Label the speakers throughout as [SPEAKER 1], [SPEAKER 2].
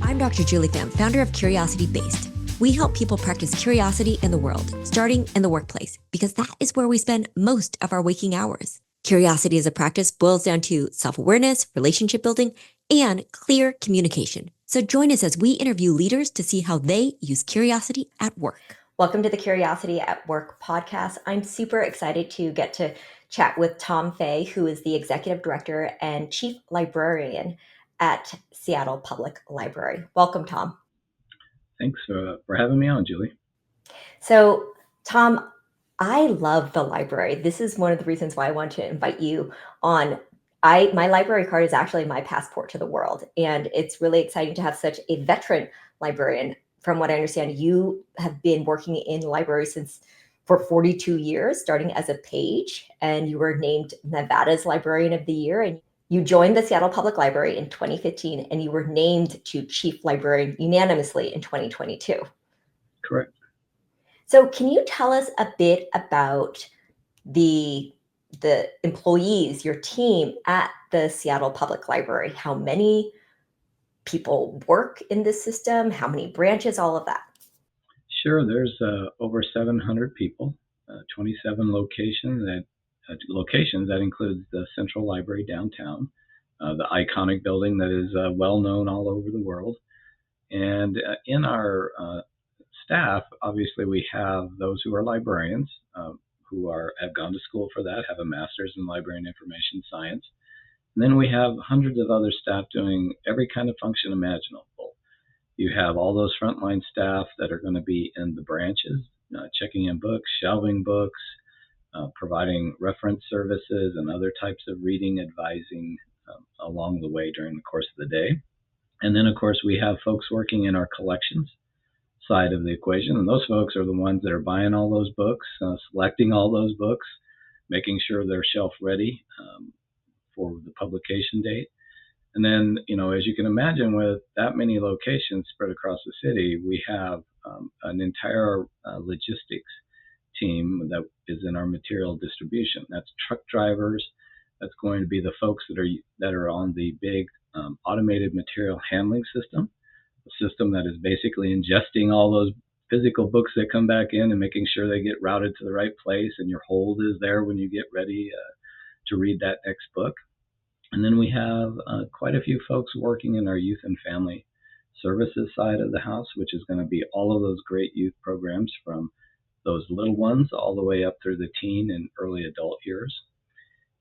[SPEAKER 1] I'm Dr. Julie Pham, founder of Curiosity Based. We help people practice curiosity in the world, starting in the workplace, because that is where we spend most of our waking hours. Curiosity as a practice boils down to self-awareness, relationship building, and clear communication. So join us as we interview leaders to see how they use curiosity at work. Welcome to the Curiosity at Work podcast. I'm super excited to get to chat with Tom Fay, who is the Executive Director and Chief Librarian at Seattle Public Library. Welcome, Tom.
[SPEAKER 2] Thanks for having me on, Julie.
[SPEAKER 1] So, Tom, I love the library. This is one of the reasons why I want to invite you on. My library card is actually my passport to the world, and it's really exciting to have such a veteran librarian. From what I understand, you have been working in the library for 42 years, starting as a page, and you were named Nevada's Librarian of the Year. And you joined the Seattle Public Library in 2015, and you were named to Chief Librarian unanimously in 2022.
[SPEAKER 2] Correct.
[SPEAKER 1] So can you tell us a bit about the employees, your team at the Seattle Public Library? How many people work in this system? How many branches? All of that.
[SPEAKER 2] Sure. There's over 700 people, 27 locations. That includes the Central Library downtown, the iconic building that is well known all over the world. And in our staff, obviously, we have those who are librarians, who have gone to school for that, have a master's in library and information science. And then we have hundreds of other staff doing every kind of function imaginable. You have all those frontline staff that are going to be in the branches, checking in books, shelving books, providing reference services and other types of reading, advising along the way during the course of the day. And then, of course, we have folks working in our collections side of the equation. And those folks are the ones that are buying all those books, selecting all those books, making sure they're shelf ready for the publication date. And then, as you can imagine, with that many locations spread across the city, we have an entire logistics team that is in our material distribution. That's truck drivers. That's going to be the folks that are on the big automated material handling system, a system that is basically ingesting all those physical books that come back in and making sure they get routed to the right place and your hold is there when you get ready to read that next book. And then we have quite a few folks working in our youth and family services side of the house, which is going to be all of those great youth programs from those little ones all the way up through the teen and early adult years.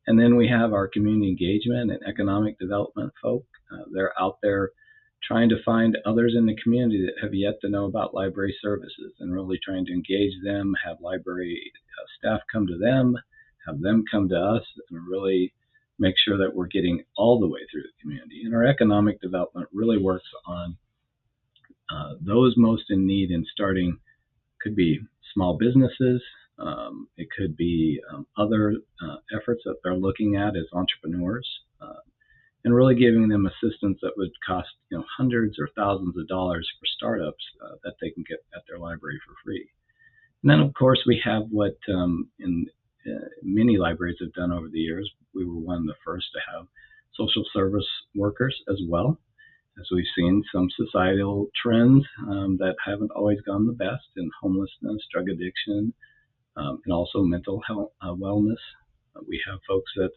[SPEAKER 2] And then we have our community engagement and economic development folk. They're out there trying to find others in the community that have yet to know about library services and really trying to engage them, have library staff come to them, have them come to us, and really make sure that we're getting all the way through the community. And our economic development really works on those most in need in starting, could be small businesses, it could be other efforts that they're looking at as entrepreneurs, and really giving them assistance that would cost hundreds or thousands of dollars for startups that they can get at their library for free. And then, of course, we have what many libraries have done over the years. We were one of the first to have social service workers as well, as we've seen some societal trends that haven't always gone the best in homelessness, drug addiction, and also mental health wellness. We have folks that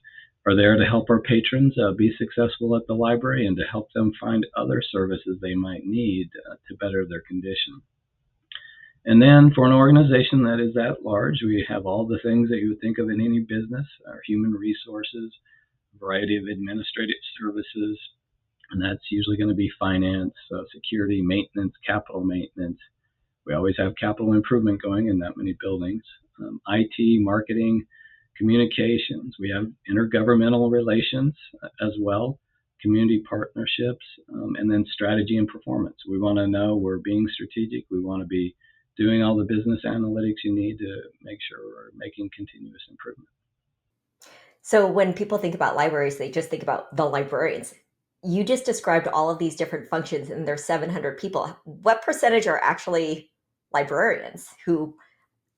[SPEAKER 2] are there to help our patrons be successful at the library and to help them find other services they might need to better their condition. And then for an organization that is that large, we have all the things that you would think of in any business, our human resources, a variety of administrative services, and that's usually going to be finance, security, maintenance, capital maintenance. We always have capital improvement going in that many buildings, IT, marketing, communications. We have intergovernmental relations as well, community partnerships, and then strategy and performance. We want to know we're being strategic. We want to be doing all the business analytics you need to make sure we're making continuous improvement.
[SPEAKER 1] So when people think about libraries, they just think about the librarians. You just described all of these different functions, and there's 700 people. What percentage are actually librarians who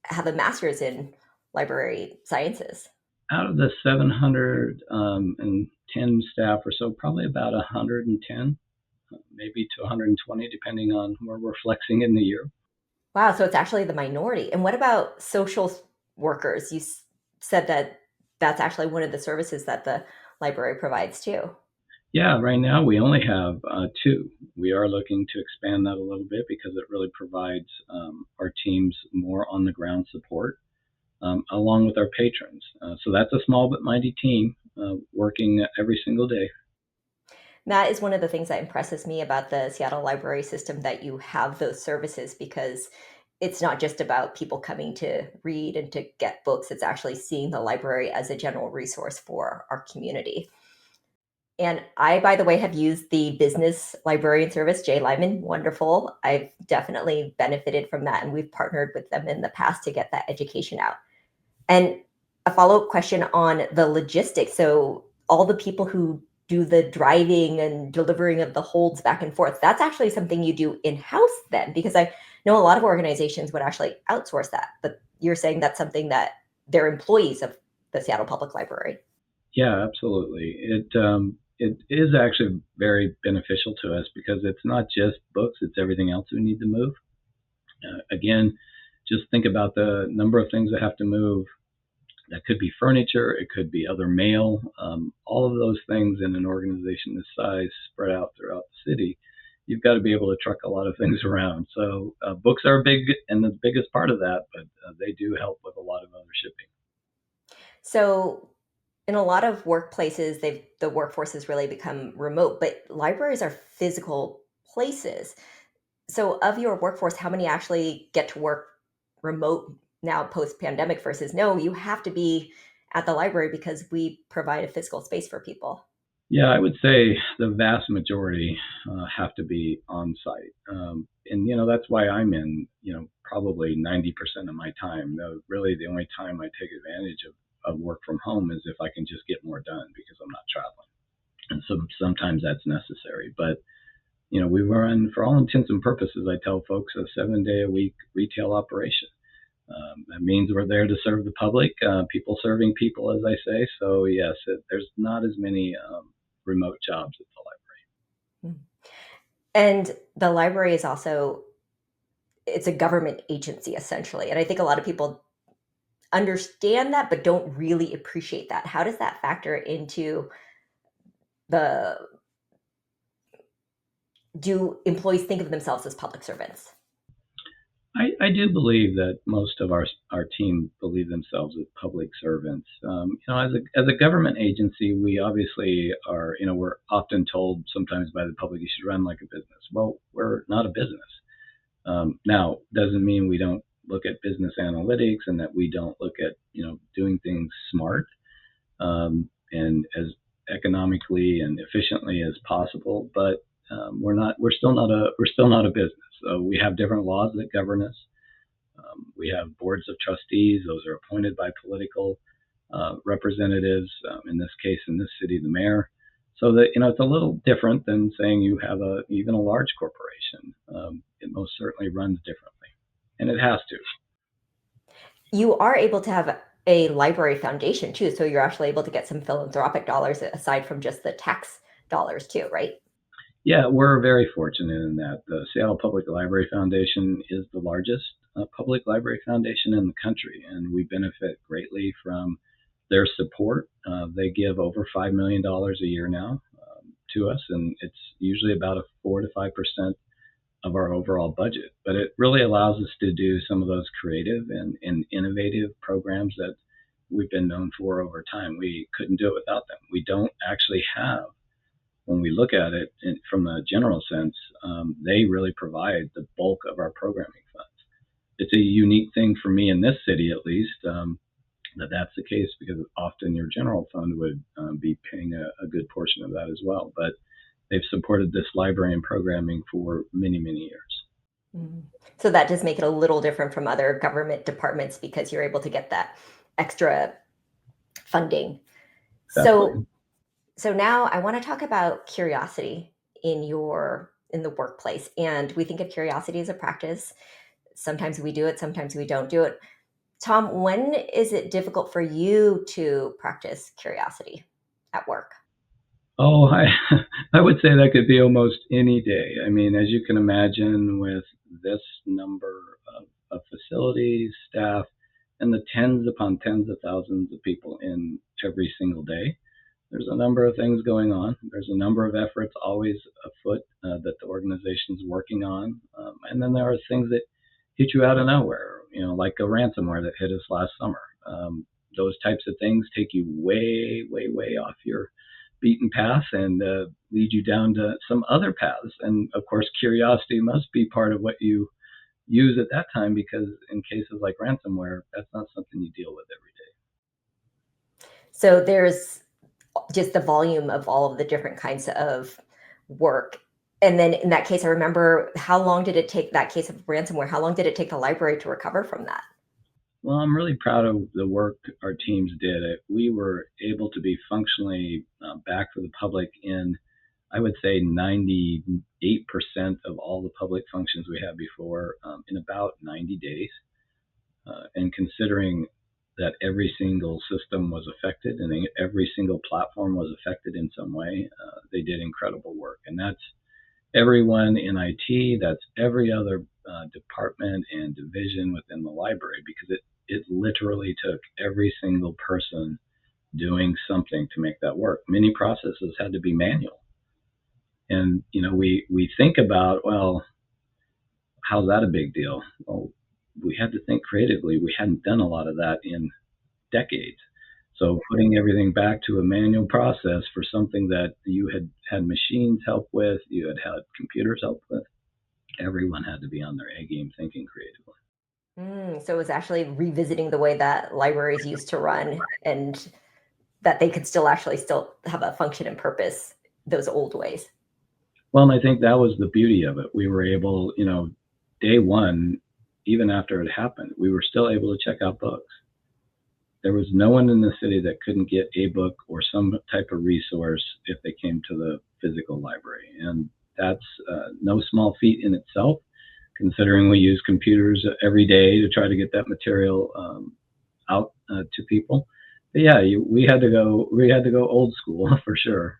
[SPEAKER 1] have a master's in library sciences?
[SPEAKER 2] Out of the 710 staff or so, probably about 110, maybe to 120, depending on where we're flexing in the year.
[SPEAKER 1] Wow, so it's actually the minority. And what about workers? Said that that's actually one of the services that the library provides too.
[SPEAKER 2] Yeah, right now we only have two. We are looking to expand that a little bit because it really provides our teams more on the ground support along with our patrons. So that's a small but mighty team working every single day.
[SPEAKER 1] That is one of the things that impresses me about the Seattle library system, that you have those services, because it's not just about people coming to read and to get books. It's actually seeing the library as a general resource for our community. And I, by the way, have used the business librarian service, Jay Lyman. Wonderful. I've definitely benefited from that. And we've partnered with them in the past to get that education out. And a follow up question on the logistics. So, all the people who do the driving and delivering of the holds back and forth, that's actually something you do in house then? Because I know a lot of organizations would actually outsource that. But you're saying that's something that they're employees of the Seattle Public Library.
[SPEAKER 2] Yeah, absolutely. It is actually very beneficial to us because it's not just books; it's everything else we need to move. Again, just think about the number of things that have to move. That could be furniture, it could be other mail, all of those things in an organization this size spread out throughout the city. You've got to be able to truck a lot of things around. So books are big and the biggest part of that, but they do help with a lot of other shipping.
[SPEAKER 1] So, in a lot of workplaces, the workforce has really become remote, but libraries are physical places. So, of your workforce, how many actually get to work remote now post pandemic versus no, you have to be at the library because we provide a physical space for people?
[SPEAKER 2] Yeah, I would say the vast majority have to be on site. And, that's why I'm in, probably 90% of my time. Really, the only time I take advantage of work from home is if I can just get more done because I'm not traveling. And so sometimes that's necessary. But, we run, for all intents and purposes, I tell folks, a 7-day a week retail operation. That means we're there to serve the public, people serving people, as I say. So, yes, there's not as many remote jobs at the
[SPEAKER 1] Mm. And the library is also, it's a government agency essentially. And I think a lot of people understand that but don't really appreciate that. How does that factor into the, do employees think of themselves as public servants?
[SPEAKER 2] I do believe that most of our team believe themselves as public servants. As a government agency, we obviously are. We're often told sometimes by the public you should run like a business. Well, we're not a business. Now, doesn't mean we don't look at business analytics and that we don't look at doing things smart and as economically and efficiently as possible. But we're not. We're still not a. We're still not a business. So we have different laws that govern us. We have boards of trustees; those are appointed by political representatives. In this case, in this city, the mayor. So that it's a little different than saying you have even a large corporation. It most certainly runs differently, and it has to.
[SPEAKER 1] You are able to have a library foundation too, so you're actually able to get some philanthropic dollars aside from just the tax dollars too, right?
[SPEAKER 2] Yeah, we're very fortunate in that the Seattle Public Library Foundation is the largest public library foundation in the country, and we benefit greatly from their support. They give over $5 million a year now to us, and it's usually about a 4 to 5% of our overall budget. But it really allows us to do some of those creative and innovative programs that we've been known for over time. We couldn't do it without them. We don't actually have, when we look at it from a general sense, they really provide the bulk of our programming funds. It's a unique thing for me in this city, at least, that's the case because often your general fund would be paying a good portion of that as well. But they've supported this library and programming for many, many years.
[SPEAKER 1] Mm. So that does make it a little different from other government departments because you're able to get that extra funding. So
[SPEAKER 2] Exactly.
[SPEAKER 1] so now I want to talk about curiosity in the workplace. And we think of curiosity as a practice. Sometimes we do it, sometimes we don't do it. Tom, when is it difficult for you to practice curiosity at work?
[SPEAKER 2] Oh, I I would say that could be almost any day. I mean, as you can imagine, with this number of facilities, staff, and the tens upon tens of thousands of people in every single day, there's a number of things going on. There's a number of efforts always afoot that the organization's working on, and then there are things that hit you out of nowhere. You know, like a ransomware that hit us last summer. Those types of things take you way, way, way off your beaten path and lead you down to some other paths. And of course, curiosity must be part of what you use at that time because in cases like ransomware, that's not something you deal with every day.
[SPEAKER 1] So there's just the volume of all of the different kinds of work. And then in that case, I remember how long did it take that case of ransomware? How long did it take the library to recover from that?
[SPEAKER 2] Well, I'm really proud of the work our teams did. We were able to be functionally back for the public in, I would say, 98% of all the public functions we had before in about 90 days. And considering that every single system was affected and every single platform was affected in some way, they did incredible work. And that's everyone in IT, that's every other department and division within the library because it literally took every single person doing something to make that work. Many processes had to be manual. And we think about, well, how's that a big deal? Well, we had to think creatively. We hadn't done a lot of that in decades. So putting everything back to a manual process for something that you had machines help with, you had computers help with, everyone had to be on their A game thinking creatively.
[SPEAKER 1] So it was actually revisiting the way that libraries used to run and that they could still have a function and purpose those old ways.
[SPEAKER 2] Well, and I think that was the beauty of it. We were able, day one, even after it happened, we were still able to check out books. There was no one in the city that couldn't get a book or some type of resource if they came to the physical library. And that's no small feat in itself, considering we use computers every day to try to get that material out to people. But yeah, we had to go old school for sure.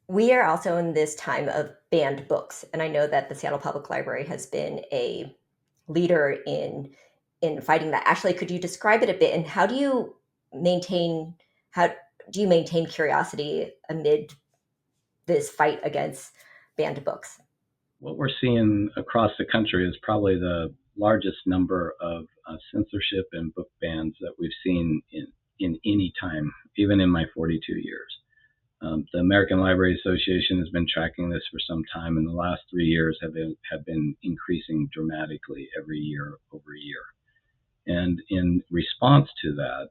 [SPEAKER 1] We are also in this time of banned books, and I know that the Seattle Public Library has been a leader in fighting that. Actually, could you describe it a bit, and maintain how do you maintain curiosity amid this fight against banned books?
[SPEAKER 2] What we're seeing across the country is probably the largest number of censorship and book bans that we've seen in any time, even in my 42 years. The American Library Association has been tracking this for some time, and the last 3 years have been increasing dramatically every year over year. And in response to that,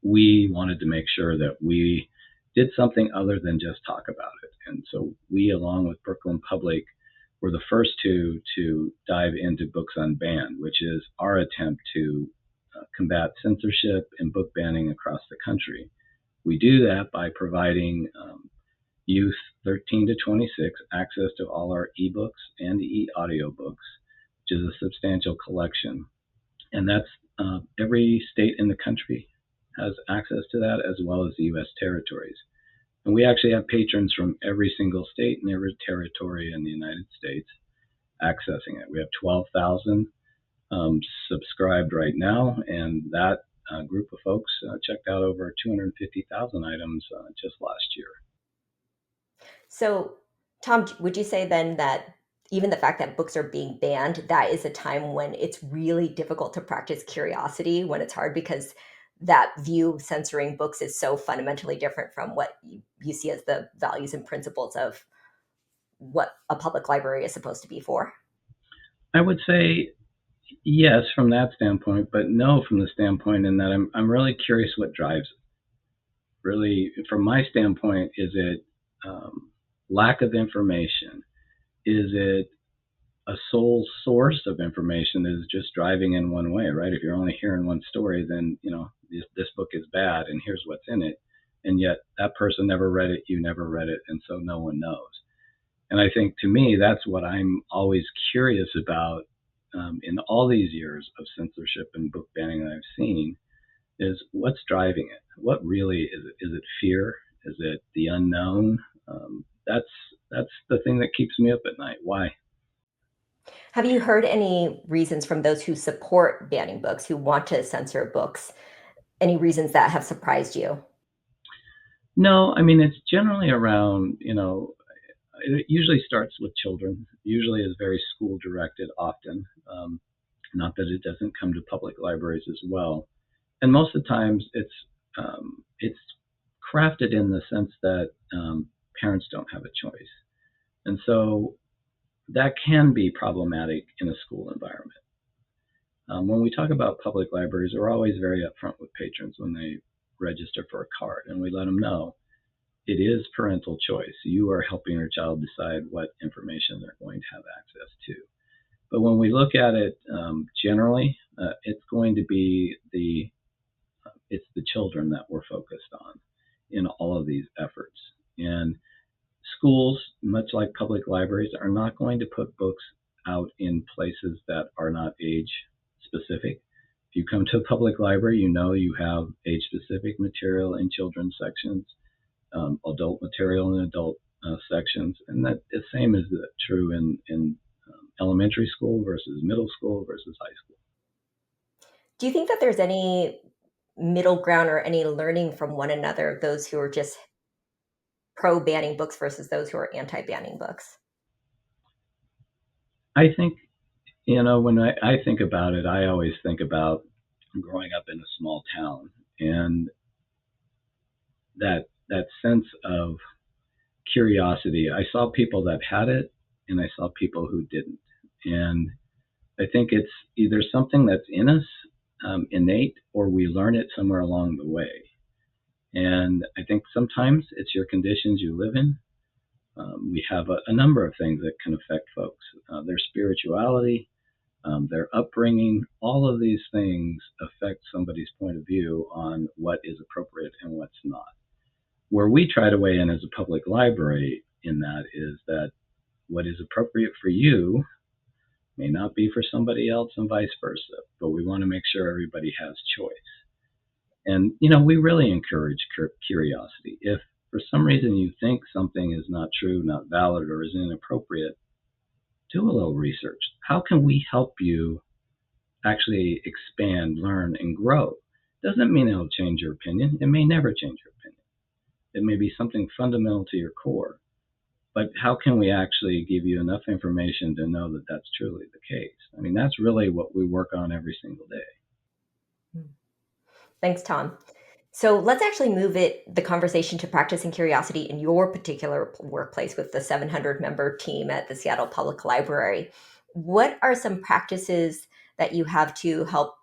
[SPEAKER 2] we wanted to make sure that we did something other than just talk about it. And so we, along with Brooklyn Public, were the first to dive into Books Unbanned, which is our attempt to combat censorship and book banning across the country. We do that by providing youth 13 to 26 access to all our ebooks and e-audiobooks, which is a substantial collection. And that's every state in the country has access to that, as well as the U.S. territories. And we actually have patrons from every single state and every territory in the United States accessing it. We have 12,000 subscribed right now, and that group of folks checked out over 250,000 items just last year.
[SPEAKER 1] So, Tom, would you say then that even the fact that books are being banned, that is a time when it's really difficult to practice curiosity, when it's hard because that view of censoring books is so fundamentally different from what you see as the values and principles of what a public library is supposed to be for?
[SPEAKER 2] I would say yes from that standpoint, but no from the standpoint in that I'm really curious what drives it. Really, from my standpoint, is it lack of information? Is it a sole source of information that is just driving in one way, right? If you're only hearing one story, then this book is bad, and here's what's in it, and yet that person never read it, you never read it, and so no one knows. And I think to me, that's what I'm always curious about in all these years of censorship and book banning that I've seen is what's driving it. What really is it? Is it fear? Is it the unknown? That's the thing that keeps me up at night. Why?
[SPEAKER 1] Have you heard any reasons from those who support banning books, who want to censor books? Any reasons that have surprised you?
[SPEAKER 2] No, I mean it's generally around. It usually starts with children. Usually is very school directed. Often, not that it doesn't come to public libraries as well. And most of the times it's crafted in the sense that parents don't have a choice, and so that can be problematic in a school environment. When we talk about public libraries, we're always very upfront with patrons when they register for a card, and we let them know it is parental choice. You are helping your child decide what information they're going to have access to. But when we look at it generally, it's going to be it's the children that we're focused on in all of these efforts. And schools, much like public libraries, are not going to put books out in places that are not age specific. If you come to a public library, you know you have age specific material in children's sections, adult material in adult sections, and that the same is true in elementary school versus middle school versus high school.
[SPEAKER 1] Do you think that there's any middle ground or any learning from one another, those who are just pro banning books versus those who are anti banning books?
[SPEAKER 2] I think, when I think about it, I always think about growing up in a small town and that sense of curiosity. I saw people that had it and I saw people who didn't. And I think it's either something that's in us, innate, or we learn it somewhere along the way. And I think sometimes it's your conditions you live in. We have a number of things that can affect folks, their spirituality, their upbringing. All of these things affect somebody's point of view on what is appropriate and what's not. Where we try to weigh in as a public library in that is that what is appropriate for you may not be for somebody else and vice versa, but we want to make sure everybody has choice. And, we really encourage curiosity. If for some reason you think something is not true, not valid, or is inappropriate, do a little research. How can we help you actually expand, learn, and grow? Doesn't mean it'll change your opinion. It may never change your opinion. It may be something fundamental to your core. But how can we actually give you enough information to know that that's truly the case? I mean, that's really what we work on every single day.
[SPEAKER 1] Thanks, Tom. So let's actually move the conversation to practicing curiosity in your particular workplace with the 700 member team at the Seattle Public Library. What are some practices that you have to help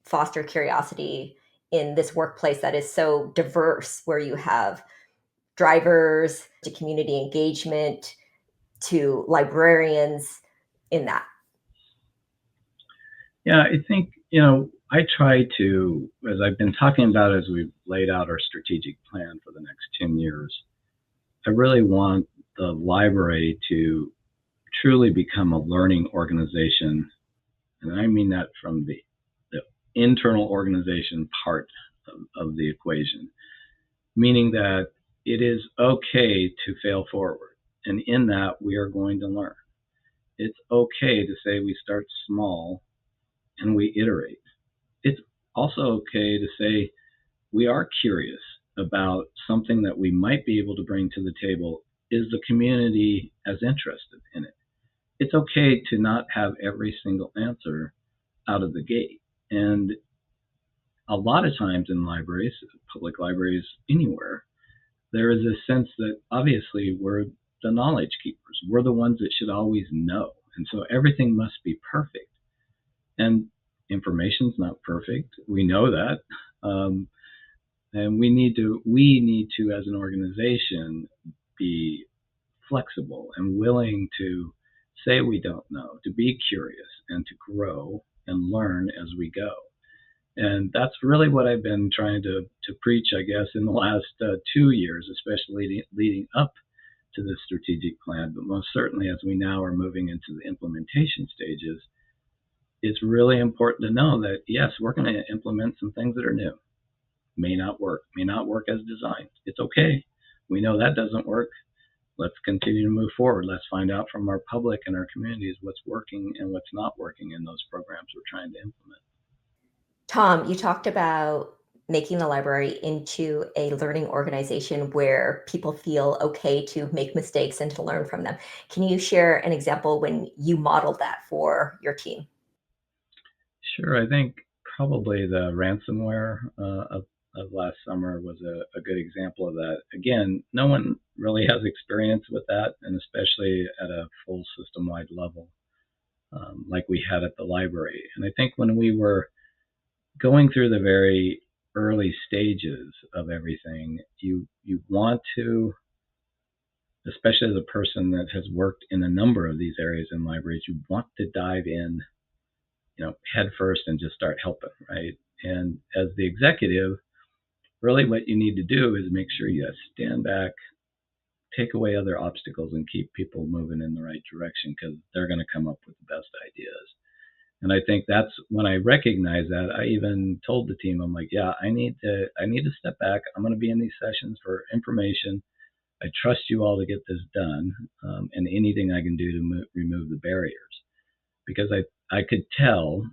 [SPEAKER 1] foster curiosity in this workplace that is so diverse, where you have drivers to community engagement to librarians in that?
[SPEAKER 2] Yeah, I think, I try to, as I've been talking about as we've laid out our strategic plan for the next 10 years, I really want the library to truly become a learning organization. And I mean that from the internal organization part of the equation, meaning that it is okay to fail forward. And in that, we are going to learn. It's okay to say we start small and we iterate. It's also okay to say we are curious about something that we might be able to bring to the table. Is the community as interested in it? It's okay to not have every single answer out of the gate. And a lot of times in libraries, public libraries anywhere, there is a sense that obviously we're the knowledge keepers. We're the ones that should always know. And so everything must be perfect. And information's not perfect. We know that. And we need to, as an organization, be flexible and willing to say we don't know, to be curious and to grow and learn as we go. And that's really what I've been trying to preach, I guess, in the last 2 years, especially leading up to this strategic plan. But most certainly, as we now are moving into the implementation stages, it's really important to know that, yes, we're going to implement some things that are new. May not work as designed. It's okay. we know that doesn't work. Let's continue to move forward. Let's find out from our public and our communities what's working and what's not working in those programs we're trying to implement.
[SPEAKER 1] Tom, you talked about making the library into a learning organization where people feel okay to make mistakes and to learn from them. Can you share an example when you modeled that for your team?
[SPEAKER 2] Sure, I think probably the ransomware of last summer was a good example of that. Again, no one really has experience with that, and especially at a full system wide level, like we had at the library. And I think when we were going through the very early stages of everything, you want to, especially as a person that has worked in a number of these areas in libraries, you want to dive in, head first and just start helping, right? And as the executive, really what you need to do is make sure you stand back, take away other obstacles, and keep people moving in the right direction because they're going to come up with the best ideas. And I think that's when I recognized that. I even told the team, I'm like, yeah, I need to step back. I'm going to be in these sessions for information. I trust you all to get this done, and anything I can do to remove the barriers, because I could tell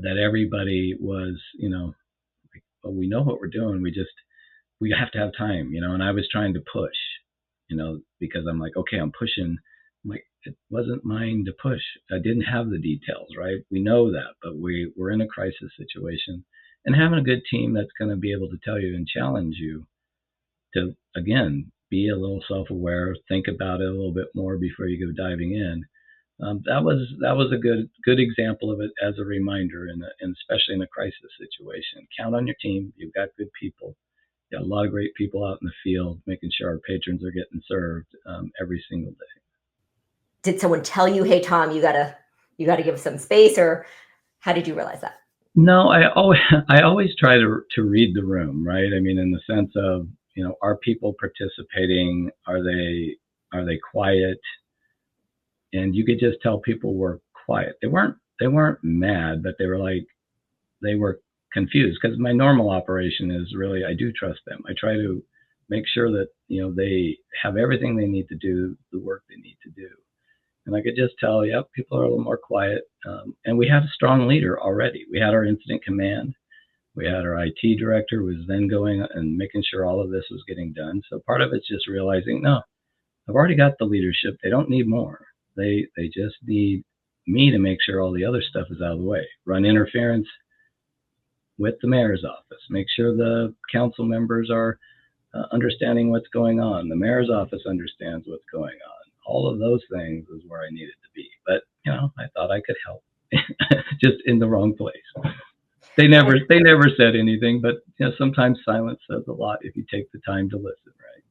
[SPEAKER 2] that everybody was, like, well, we know what we're doing. We have to have time, and I was trying to push, because I'm like, okay, I'm pushing. I'm like, it wasn't mine to push. I didn't have the details, right? We know that, but we're in a crisis situation, and having a good team that's going to be able to tell you and challenge you to, again, be a little self-aware, think about it a little bit more before you go diving in. That was a good example of it as a reminder, and especially in a crisis situation. Count on your team. You've got good people. Got a lot of great people out in the field, making sure our patrons are getting served every single day.
[SPEAKER 1] Did someone tell you, "Hey, Tom, you gotta give some space," or how did you realize that?
[SPEAKER 2] No, I always try to read the room, right? I mean, in the sense of, are people participating? Are they quiet? And you could just tell people were quiet. They weren't mad, but they were confused, because my normal operation is really, I do trust them. I try to make sure that they have everything they need to do the work they need to do. And I could just tell, yep, people are a little more quiet. And we had a strong leader already. We had our incident command. We had our IT director who was then going and making sure all of this was getting done. So part of it's just realizing, no, I've already got the leadership. They don't need more. They just need me to make sure all the other stuff is out of the way. Run interference with the mayor's office. Make sure the council members are understanding what's going on. The mayor's office understands what's going on. All of those things is where I needed to be. But I thought I could help, just in the wrong place. They never said anything, but sometimes silence says a lot if you take the time to listen, right?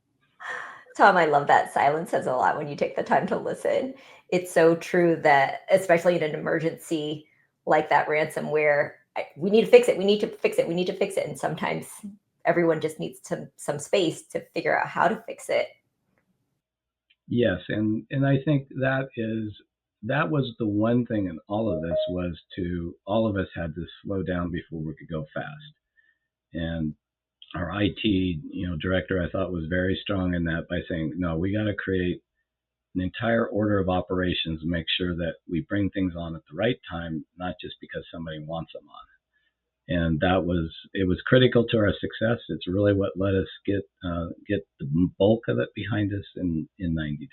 [SPEAKER 1] Tom, I love that. Silence says a lot when you take the time to listen. It's so true that, especially in an emergency like that ransomware, we need to fix it. We need to fix it. We need to fix it. And sometimes everyone just needs some space to figure out how to fix it.
[SPEAKER 2] Yes, and I think that was the one thing in all of this, was to all of us had to slow down before we could go fast. And our IT, director, I thought was very strong in that, by saying, no, we got to create an entire order of operations and make sure that we bring things on at the right time, not just because somebody wants them on. And it was critical to our success. It's really what let us get the bulk of it behind us in 90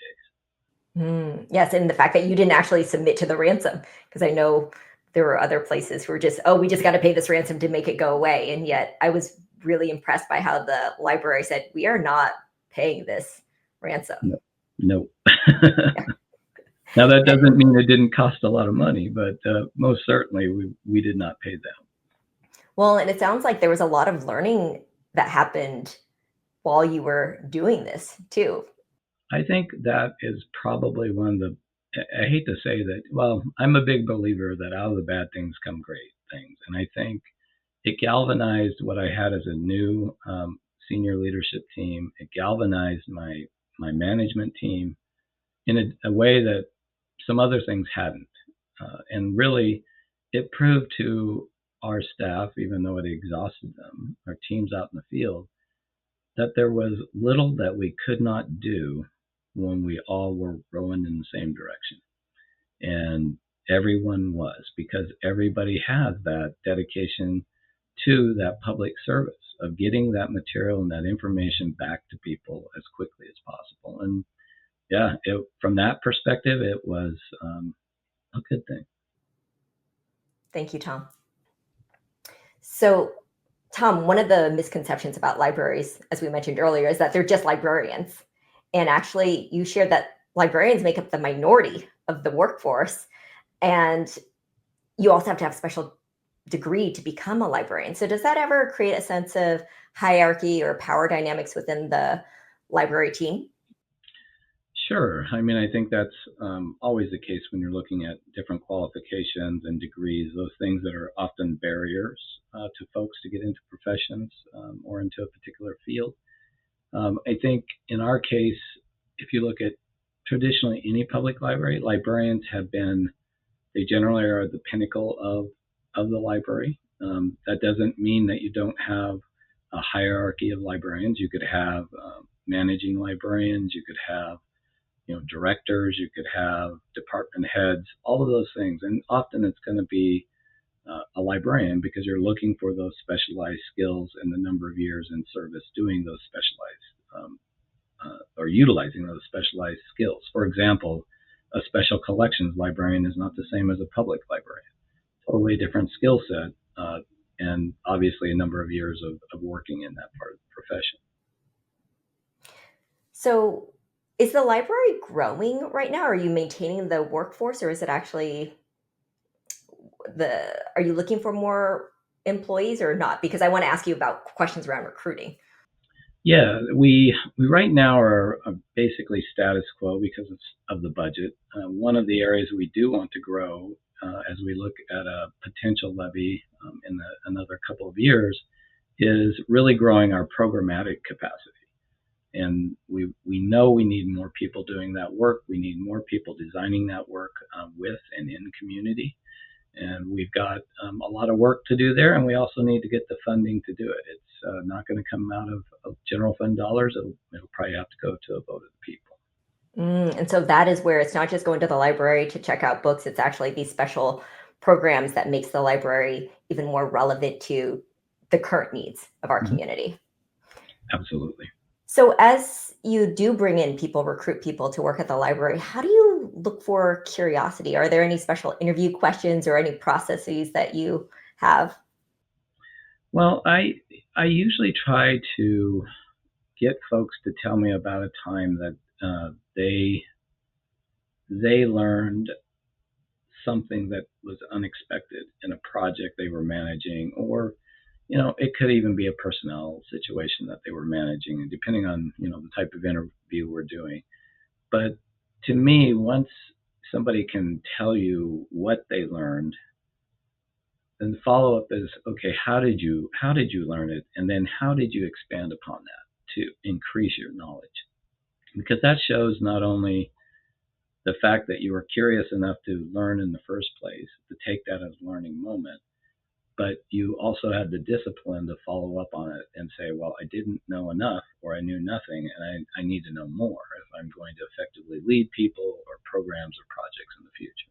[SPEAKER 2] days.
[SPEAKER 1] Yes, and the fact that you didn't actually submit to the ransom, because I know there were other places who were just, oh, we just got to pay this ransom to make it go away. And yet I was really impressed by how the library said, we are not paying this ransom.
[SPEAKER 2] No, no. Now that doesn't mean it didn't cost a lot of money, but most certainly we did not pay them.
[SPEAKER 1] Well, and it sounds like there was a lot of learning that happened while you were doing this too.
[SPEAKER 2] I think that is probably one of the. I hate to say that. Well, I'm a big believer that out of the bad things come great things, and I think it galvanized what I had as a new senior leadership team. It galvanized my management team in a way that some other things hadn't, and really, it proved to our staff, even though it exhausted them, our teams out in the field, that there was little that we could not do when we all were rowing in the same direction. And everyone was, because everybody has that dedication to that public service of getting that material and that information back to people as quickly as possible. And yeah, from that perspective, it was a good thing.
[SPEAKER 1] Thank you, Tom. So, Tom, one of the misconceptions about libraries, as we mentioned earlier, is that they're just librarians. And actually, you shared that librarians make up the minority of the workforce. And you also have to have a special degree to become a librarian. So, does that ever create a sense of hierarchy or power dynamics within the library team?
[SPEAKER 2] Sure. I mean, I think that's always the case when you're looking at different qualifications and degrees, those things that are often barriers to folks to get into professions or into a particular field. I think in our case, if you look at traditionally any public library, librarians have been, they generally are the pinnacle of the library. That doesn't mean that you don't have a hierarchy of librarians. You could have managing librarians, you could have directors, you could have department heads, all of those things. And often it's going to be a librarian because you're looking for those specialized skills and the number of years in service doing those specialized or utilizing those specialized skills. For example, a special collections librarian is not the same as a public librarian. Totally different skill set, and obviously a number of years of working in that part of the profession.
[SPEAKER 1] So, is the library growing right now? Are you maintaining the workforce, or is it actually are you looking for more employees or not? Because I want to ask you about questions around recruiting.
[SPEAKER 2] Yeah, we right now are basically status quo because of the budget. One of the areas we do want to grow as we look at a potential levy in another couple of years is really growing our programmatic capacity. And we know we need more people doing that work. We need more people designing that work with and in community. And we've got a lot of work to do there, and we also need to get the funding to do it. It's not going to come out of general fund dollars. It'll probably have to go to a vote of the people.
[SPEAKER 1] And so that is where it's not just going to the library to check out books. It's actually these special programs that makes the library even more relevant to the current needs of our
[SPEAKER 2] Mm-hmm.
[SPEAKER 1] community.
[SPEAKER 2] Absolutely.
[SPEAKER 1] So as you do bring in people, recruit people to work at the library, how do you look for curiosity? Are there any special interview questions or any processes that you have?
[SPEAKER 2] Well, I usually try to get folks to tell me about a time that they learned something that was unexpected in a project they were managing, or it could even be a personnel situation that they were managing, and depending on the type of interview we're doing. But to me, once somebody can tell you what they learned, then the follow up is, okay, how did you learn it, and then how did you expand upon that to increase your knowledge? Because that shows not only the fact that you were curious enough to learn in the first place, to take that as a learning moment, but you also had the discipline to follow up on it and say, well, I didn't know enough, or I knew nothing, and I need to know more if I'm going to effectively lead people or programs or projects in the future.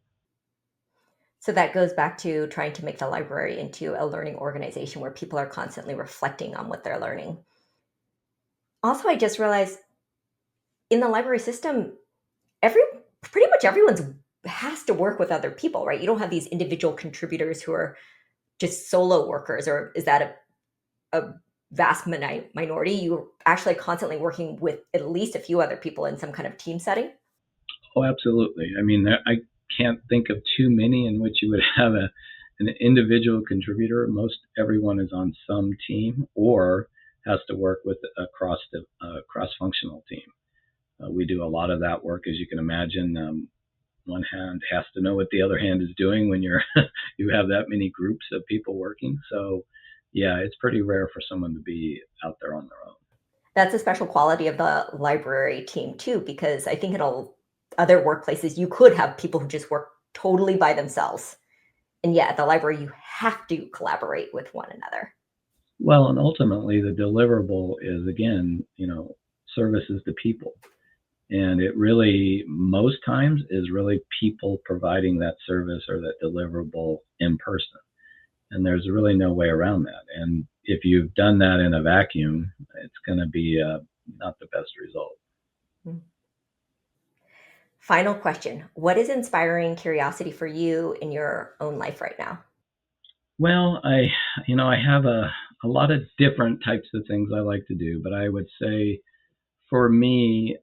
[SPEAKER 1] So that goes back to trying to make the library into a learning organization where people are constantly reflecting on what they're learning. Also, I just realized in the library system, every pretty much everyone's has to work with other people, right? You don't have these individual contributors who are just solo workers, or is that a vast minority? You're actually constantly working with at least a few other people in some kind of team setting.
[SPEAKER 2] Oh, absolutely. I mean, I can't think of too many in which you would have an individual contributor. Most everyone is on some team or has to work with a cross functional team. We do a lot of that work, as you can imagine. One hand has to know what the other hand is doing when you have that many groups of people working. So, yeah, it's pretty rare for someone to be out there on their own.
[SPEAKER 1] That's a special quality of the library team too, because I think in other workplaces you could have people who just work totally by themselves. And yet at the library you have to collaborate with one another.
[SPEAKER 2] Well, and ultimately the deliverable is again, services to people. And it really, most times, is really people providing that service or that deliverable in person. And there's really no way around that. And if you've done that in a vacuum, it's going to be not the best result.
[SPEAKER 1] Final question. What is inspiring curiosity for you in your own life right now?
[SPEAKER 2] Well, I have a lot of different types of things I like to do, but I would say for me,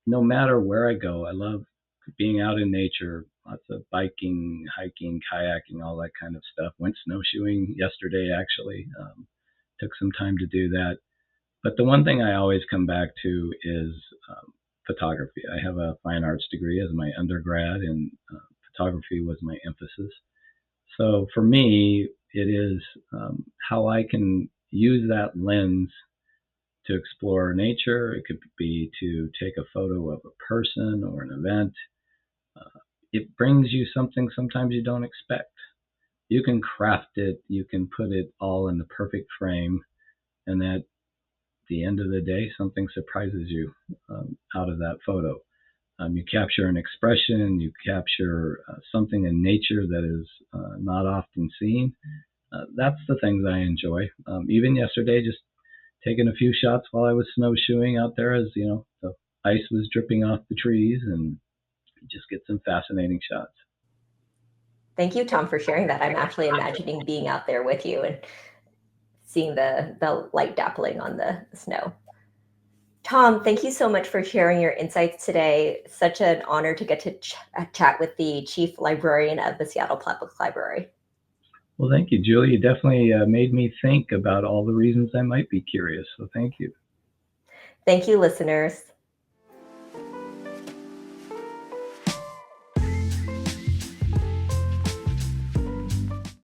[SPEAKER 2] no matter where I go, I love being out in nature, lots of biking, hiking, kayaking, all that kind of stuff. Went snowshoeing yesterday, actually. Took some time to do that. But the one thing I always come back to is photography. I have a fine arts degree as my undergrad, and photography was my emphasis. So for me, it is how I can use that lens to explore nature. It could be to take a photo of a person or an event. It brings you something sometimes you don't expect. You can craft it, you can put it all in the perfect frame, and at the end of the day, something surprises you out of that photo. You capture an expression, you capture something in nature that is not often seen. That's the things I enjoy. Even yesterday, just taking a few shots while I was snowshoeing out there as, the ice was dripping off the trees, and just get some fascinating shots.
[SPEAKER 1] Thank you, Tom, for sharing that. I'm actually imagining being out there with you and seeing the light dappling on the snow. Tom, thank you so much for sharing your insights today. Such an honor to get to chat with the Chief Librarian of the Seattle Public Library.
[SPEAKER 2] Well, thank you, Julie. You definitely made me think about all the reasons I might be curious. So thank you.
[SPEAKER 1] Thank you, listeners.